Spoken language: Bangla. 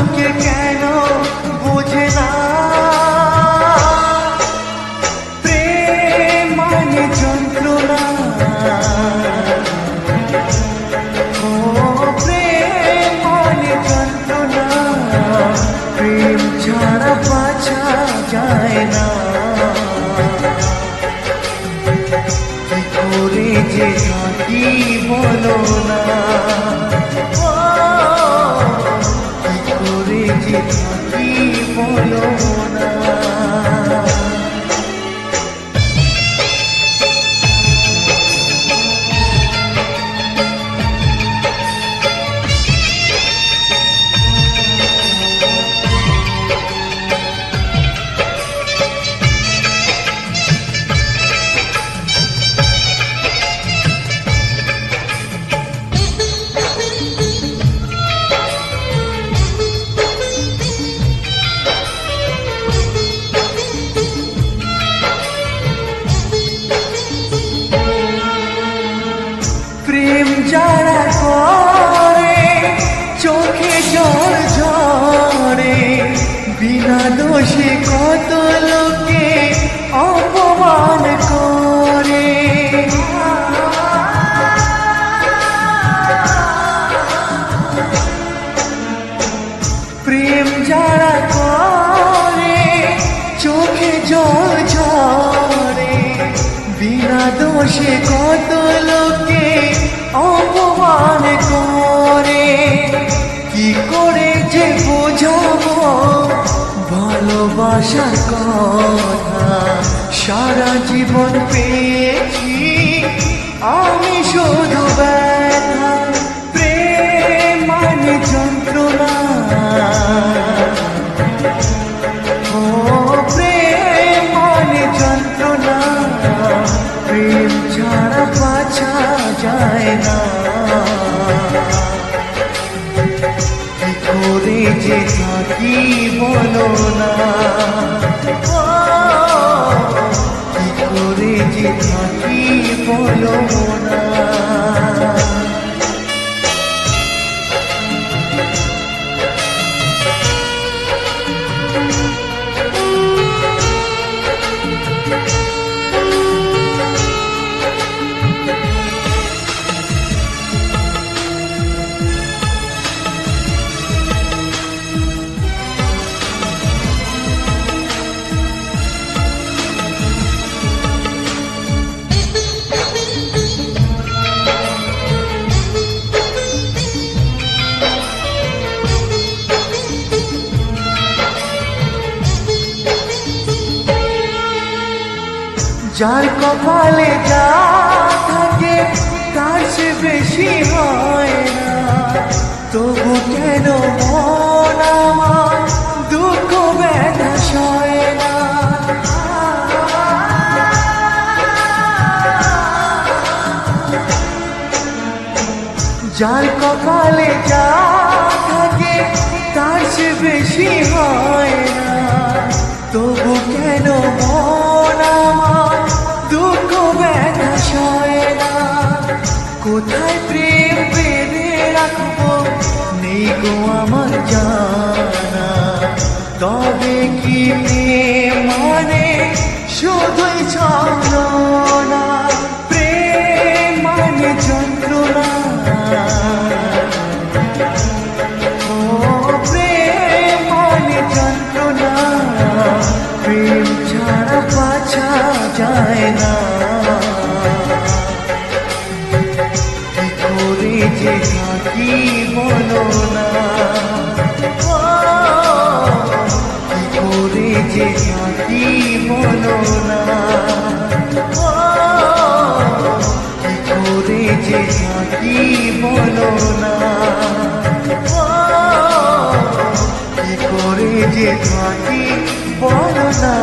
লোকে কেন বোঝে না প্রেম মানে যন্ত্রণা। ও প্রেম মানে যন্ত্রণা, প্রেম ছাড়া বাঁচা যায় না। কি করে যে থাকি বলো না, কি করে যে থাকি বলো না। প্রেম যারা করে চোখে জল ঝরে, বিনা দোষে কত লোকে অপমান করে। প্রেম যারা করে চোখে জল ঝরে, বিনা দোষে কত লোকে অপমান করে। কি করে যে বোঝাবো ভালোবাসার কথা, সারা জীবন পেয়েছি আমি শুধু ব্যথা। প্রেম মানে যন্ত্রণা, ও প্রেম মানে যন্ত্রণা, প্রেম ছাড়া বাঁচা যায় না। কি করে যে থাকি বলো না, কি করে যে থাকি বলো না। যার কপালে যা থাকে তার সে বেশি হয় না, তবু কেন মন আমার দুঃখ ব্যথা সয় না। যার কপালে যা থাকে তার সে বেশি হয় না, তবু কেন মন আমার দুঃখ ব্যথা সয় না। কোথায় প্রেম বেঁধে রাখবো নেই গো আমার জানা, তবে কি প্রেম মানে শুধুই ছলনা। প্রেম মানে যন্ত্রণা, ও প্রেম মানে যন্ত্রণা, প্রেম ছাড়া বাঁচা যায় না। কি করে যে থাকি বলো না, কি করে যে থাকি বলো না, কি করে যে থাকি বলো না, কি করে যে থাকি বলো না।